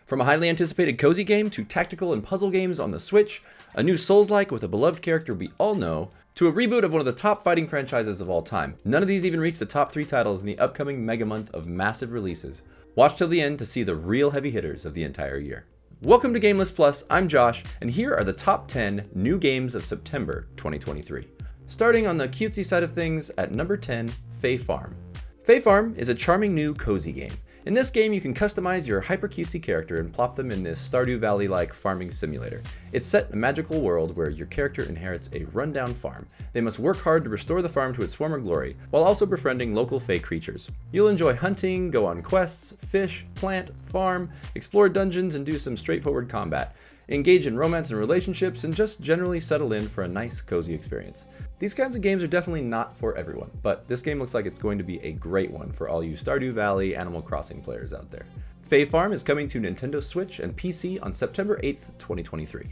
From a highly anticipated cozy game to tactical and puzzle games on the Switch, a new Souls-like with a beloved character we all know, to a reboot of one of the top fighting franchises of all time. None of these even reach the top 3 titles in the upcoming mega month of massive releases. Watch till the end to see the real heavy hitters of the entire year. Welcome to Game List Plus, I'm Josh, and here are the top 10 new games of September 2023. Starting on the cutesy side of things, at number 10, Fae Farm. Fae Farm is a charming new cozy game. In this game, you can customize your hyper cutesy character and plop them in this Stardew Valley-like farming simulator. It's set in a magical world where your character inherits a rundown farm. They must work hard to restore the farm to its former glory, while also befriending local Fae creatures. You'll enjoy hunting, go on quests, fish, plant, farm, explore dungeons, and do some straightforward combat. Engage in romance and relationships, and just generally settle in for a nice, cozy experience. These kinds of games are definitely not for everyone, but this game looks like it's going to be a great one for all you Stardew Valley Animal Crossing players out there. Fae Farm is coming to Nintendo Switch and PC on September 8th, 2023.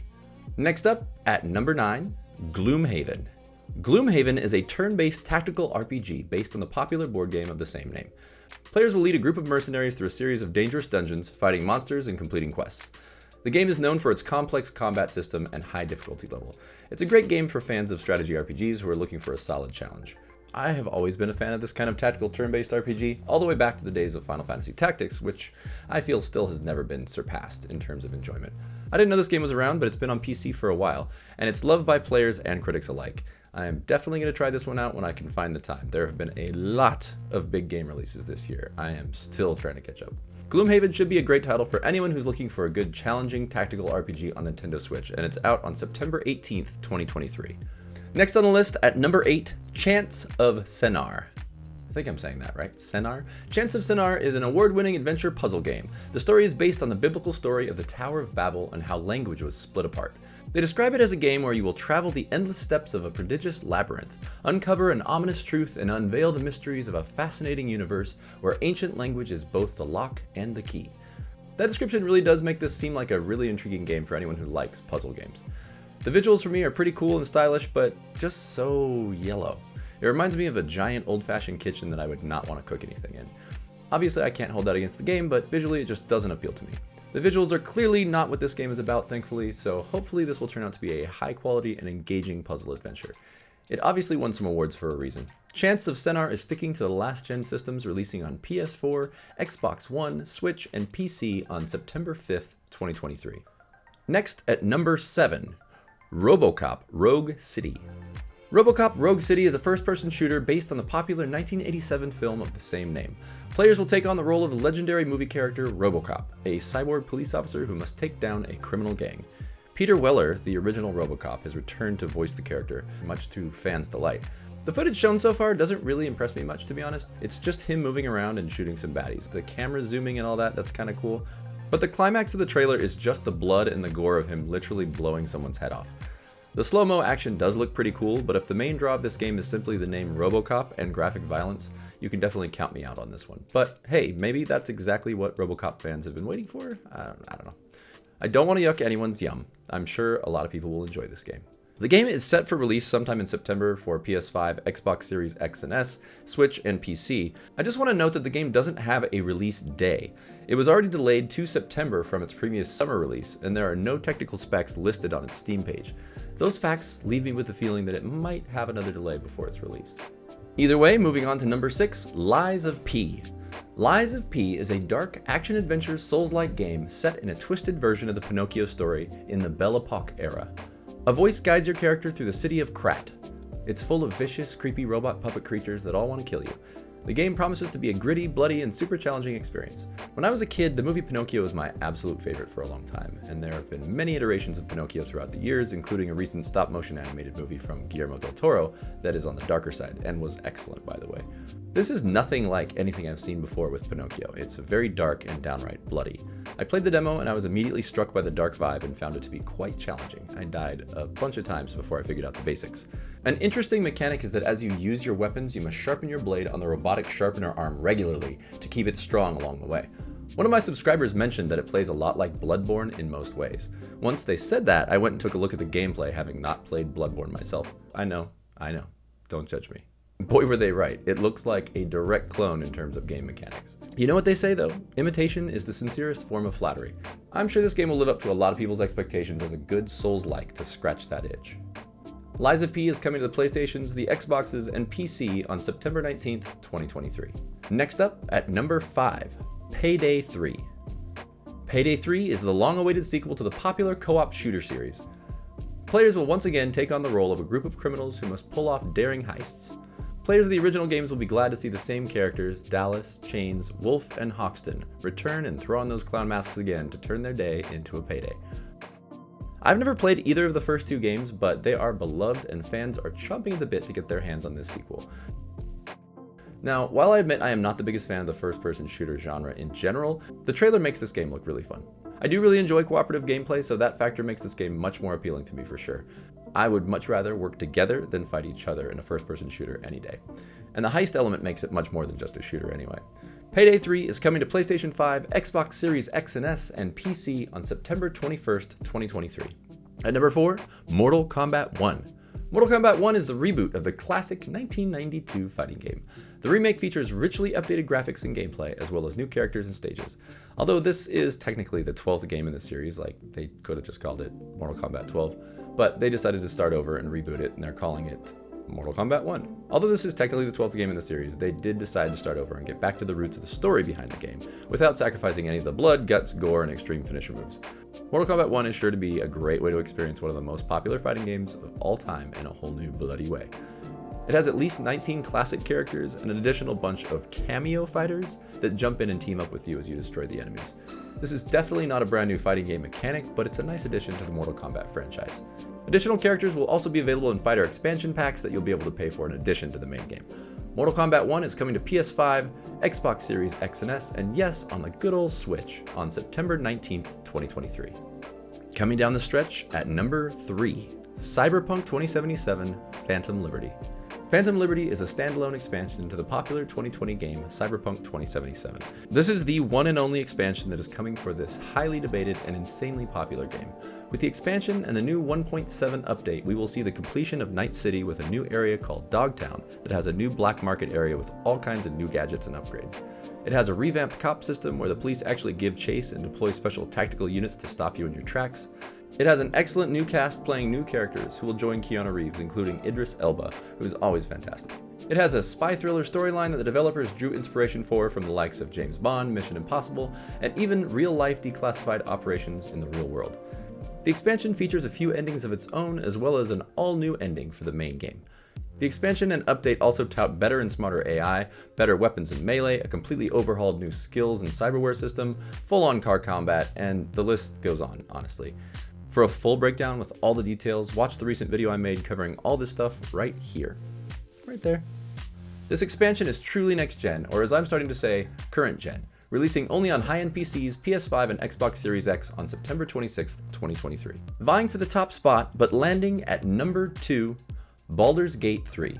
Next up, at number 9, Gloomhaven. Gloomhaven is a turn-based tactical RPG based on the popular board game of the same name. Players will lead a group of mercenaries through a series of dangerous dungeons, fighting monsters and completing quests. The game is known for its complex combat system and high difficulty level. It's a great game for fans of strategy RPGs who are looking for a solid challenge. I have always been a fan of this kind of tactical turn-based RPG, all the way back to the days of Final Fantasy Tactics, which I feel still has never been surpassed in terms of enjoyment. I didn't know this game was around, but it's been on PC for a while, and it's loved by players and critics alike. I am definitely going to try this one out when I can find the time. There have been a lot of big game releases this year. I am still trying to catch up. Gloomhaven should be a great title for anyone who's looking for a good, challenging tactical RPG on Nintendo Switch, and it's out on September 18th, 2023. Next on the list, at number 8, Chants of Sennaar. I think I'm saying that right, Sennaar? Chants of Sennaar is an award-winning adventure puzzle game. The story is based on the biblical story of the Tower of Babel and how language was split apart. They describe it as a game where you will travel the endless steps of a prodigious labyrinth, uncover an ominous truth, and unveil the mysteries of a fascinating universe where ancient language is both the lock and the key. That description really does make this seem like a really intriguing game for anyone who likes puzzle games. The visuals for me are pretty cool and stylish, but just so yellow. It reminds me of a giant old-fashioned kitchen that I would not want to cook anything in. Obviously, I can't hold that against the game, but visually it just doesn't appeal to me. The visuals are clearly not what this game is about, thankfully, so hopefully this will turn out to be a high-quality and engaging puzzle adventure. It obviously won some awards for a reason. Chants of Sennaar is sticking to the last-gen systems, releasing on PS4, Xbox One, Switch, and PC on September 5th, 2023. Next, at number 7, RoboCop roguecity. RoboCop roguecity is a first-person shooter based on the popular 1987 film of the same name. Players will take on the role of the legendary movie character RoboCop, a cyborg police officer who must take down a criminal gang. Peter Weller, the original RoboCop, has returned to voice the character, much to fans' delight. The footage shown so far doesn't really impress me much, to be honest. It's just him moving around and shooting some baddies. The camera zooming and all that's kind of cool. But the climax of the trailer is just the blood and the gore of him literally blowing someone's head off. The slow-mo action does look pretty cool, but if the main draw of this game is simply the name RoboCop and graphic violence, you can definitely count me out on this one. But hey, maybe that's exactly what RoboCop fans have been waiting for? I don't know. I don't want to yuck anyone's yum. I'm sure a lot of people will enjoy this game. The game is set for release sometime in September for PS5, Xbox Series X and S, Switch, and PC. I just want to note that the game doesn't have a release day. It was already delayed to September from its previous summer release, and there are no technical specs listed on its Steam page. Those facts leave me with the feeling that it might have another delay before it's released. Either way, moving on to number 6, Lies of P. Lies of P is a dark action-adventure Souls-like game set in a twisted version of the Pinocchio story in the Belle Epoque era. A voice guides your character through the city of Krat. It's full of vicious, creepy robot puppet creatures that all want to kill you. The game promises to be a gritty, bloody, and super challenging experience. When I was a kid, the movie Pinocchio was my absolute favorite for a long time, and there have been many iterations of Pinocchio throughout the years, including a recent stop-motion animated movie from Guillermo del Toro that is on the darker side, and was excellent, by the way. This is nothing like anything I've seen before with Pinocchio. It's very dark and downright bloody. I played the demo and I was immediately struck by the dark vibe and found it to be quite challenging. I died a bunch of times before I figured out the basics. An interesting mechanic is that as you use your weapons, you must sharpen your blade on the robotic sharpener arm regularly to keep it strong along the way. One of my subscribers mentioned that it plays a lot like Bloodborne in most ways. Once they said that, I went and took a look at the gameplay, having not played Bloodborne myself. I know. Don't judge me. Boy were they right, it looks like a direct clone in terms of game mechanics. You know what they say though, imitation is the sincerest form of flattery. I'm sure this game will live up to a lot of people's expectations as a good Souls-like to scratch that itch. Liza P is coming to the PlayStations, the Xboxes, and PC on September 19th, 2023. Next up, at number 5, Payday 3. Payday 3 is the long-awaited sequel to the popular co-op shooter series. Players will once again take on the role of a group of criminals who must pull off daring heists. Players of the original games will be glad to see the same characters, Dallas, Chains, Wolf, and Hoxton, return and throw on those clown masks again to turn their day into a payday. I've never played either of the first two games, but they are beloved and fans are chomping at the bit to get their hands on this sequel. Now, while I admit I am not the biggest fan of the first-person shooter genre in general, the trailer makes this game look really fun. I do really enjoy cooperative gameplay, so that factor makes this game much more appealing to me for sure. I would much rather work together than fight each other in a first-person shooter any day. And the heist element makes it much more than just a shooter anyway. Payday 3 is coming to PlayStation 5, Xbox Series X and S, and PC on September 21st, 2023. At number 4, Mortal Kombat 1. Mortal Kombat 1 is the reboot of the classic 1992 fighting game. The remake features richly updated graphics and gameplay, as well as new characters and stages. Although this is technically the 12th game in the series, like they could have just called it Mortal Kombat 12, but they decided to start over and reboot it, and they're calling it Mortal Kombat 1. Although this is technically the 12th game in the series, they did decide to start over and get back to the roots of the story behind the game, without sacrificing any of the blood, guts, gore, and extreme finisher moves. Mortal Kombat 1 is sure to be a great way to experience one of the most popular fighting games of all time in a whole new bloody way. It has at least 19 classic characters and an additional bunch of cameo fighters that jump in and team up with you as you destroy the enemies. This is definitely not a brand new fighting game mechanic, but it's a nice addition to the Mortal Kombat franchise. Additional characters will also be available in fighter expansion packs that you'll be able to pay for in addition to the main game. Mortal Kombat 1 is coming to PS5, Xbox Series X and S, and yes, on the good old Switch on September 19th, 2023. Coming down the stretch at number 3, Cyberpunk 2077 Phantom Liberty. Phantom Liberty is a standalone expansion to the popular 2020 game Cyberpunk 2077. This is the one and only expansion that is coming for this highly debated and insanely popular game. With the expansion and the new 1.7 update, we will see the completion of Night City with a new area called Dogtown that has a new black market area with all kinds of new gadgets and upgrades. It has a revamped cop system where the police actually give chase and deploy special tactical units to stop you in your tracks. It has an excellent new cast playing new characters who will join Keanu Reeves, including Idris Elba, who is always fantastic. It has a spy thriller storyline that the developers drew inspiration for from the likes of James Bond, Mission Impossible, and even real-life declassified operations in the real world. The expansion features a few endings of its own, as well as an all-new ending for the main game. The expansion and update also tout better and smarter AI, better weapons and melee, a completely overhauled new skills and cyberware system, full-on car combat, and the list goes on, honestly. For a full breakdown with all the details, watch the recent video I made covering all this stuff right here. Right there. This expansion is truly next gen, or as I'm starting to say, current gen, releasing only on high-end PCs, PS5, and Xbox Series X on September 26th, 2023. Vying for the top spot, but landing at number 2, Baldurs Gate 3.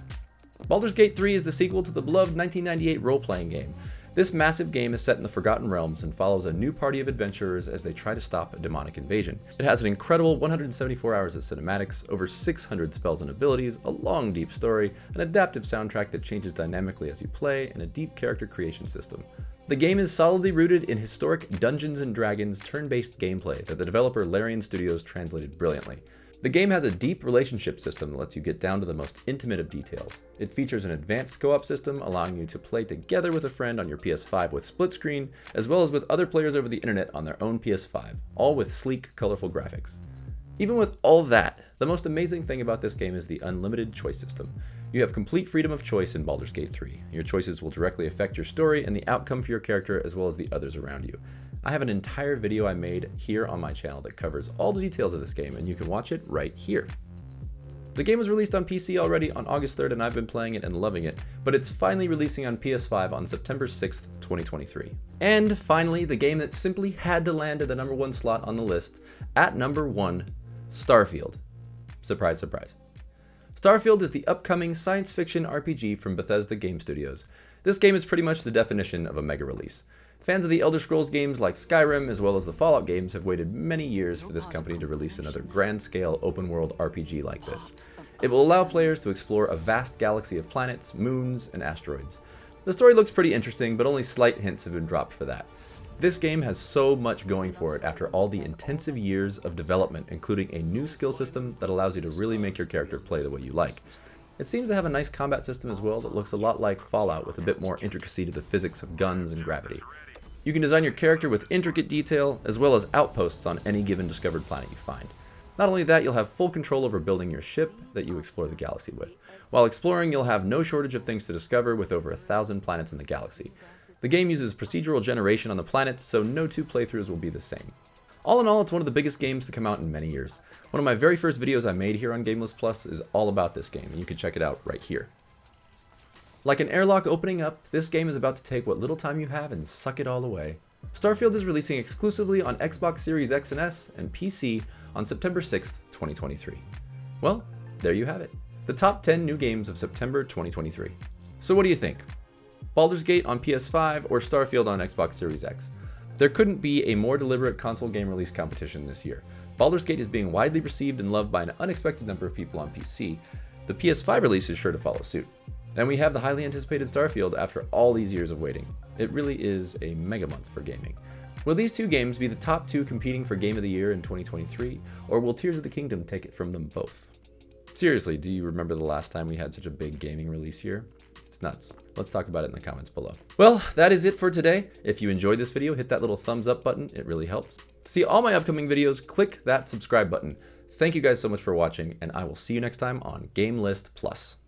Baldurs Gate 3 is the sequel to the beloved 1998 role-playing game. This massive game is set in the Forgotten Realms and follows a new party of adventurers as they try to stop a demonic invasion. It has an incredible 174 hours of cinematics, over 600 spells and abilities, a long deep story, an adaptive soundtrack that changes dynamically as you play, and a deep character creation system. The game is solidly rooted in historic Dungeons & Dragons turn-based gameplay that the developer Larian Studios translated brilliantly. The game has a deep relationship system that lets you get down to the most intimate of details. It features an advanced co-op system allowing you to play together with a friend on your PS5 with split screen, as well as with other players over the internet on their own PS5, all with sleek, colorful graphics. Even with all that, the most amazing thing about this game is the unlimited choice system. You have complete freedom of choice in Baldur's Gate 3. Your choices will directly affect your story and the outcome for your character as well as the others around you. I have an entire video I made here on my channel that covers all the details of this game, and you can watch it right here. The game was released on PC already on August 3rd and I've been playing it and loving it, but it's finally releasing on PS5 on September 6th, 2023. And finally, the game that simply had to land at the number 1 slot on the list, at number 1, Starfield. Surprise, surprise. Starfield is the upcoming science fiction RPG from Bethesda Game Studios. This game is pretty much the definition of a mega release. Fans of the Elder Scrolls games like Skyrim, as well as the Fallout games, have waited many years for this company to release another grand-scale open-world RPG like this. It will allow players to explore a vast galaxy of planets, moons, and asteroids. The story looks pretty interesting, but only slight hints have been dropped for that. This game has so much going for it after all the intensive years of development, including a new skill system that allows you to really make your character play the way you like. It seems to have a nice combat system as well that looks a lot like Fallout, with a bit more intricacy to the physics of guns and gravity. You can design your character with intricate detail, as well as outposts on any given discovered planet you find. Not only that, you'll have full control over building your ship that you explore the galaxy with. While exploring, you'll have no shortage of things to discover with over 1,000 planets in the galaxy. The game uses procedural generation on the planets, so no two playthroughs will be the same. All in all, it's one of the biggest games to come out in many years. One of my very first videos I made here on Gameless Plus is all about this game, and you can check it out right here. Like an airlock opening up, this game is about to take what little time you have and suck it all away. Starfield is releasing exclusively on Xbox Series X and S and PC on September 6th, 2023. Well, there you have it. The top 10 new games of September 2023. So what do you think? Baldurs Gate on PS5 or Starfield on Xbox Series X? There couldn't be a more deliberate console game release competition this year. Baldurs Gate is being widely received and loved by an unexpected number of people on PC. The PS5 release is sure to follow suit. And we have the highly anticipated Starfield after all these years of waiting. It really is a mega month for gaming. Will these two games be the top two competing for Game of the Year in 2023, or will Tears of the Kingdom take it from them both? Seriously, do you remember the last time we had such a big gaming release year? It's nuts. Let's talk about it in the comments below. Well, that is it for today. If you enjoyed this video, hit that little thumbs up button. It really helps. To see all my upcoming videos, click that subscribe button. Thank you guys so much for watching, and I will see you next time on Game List Plus.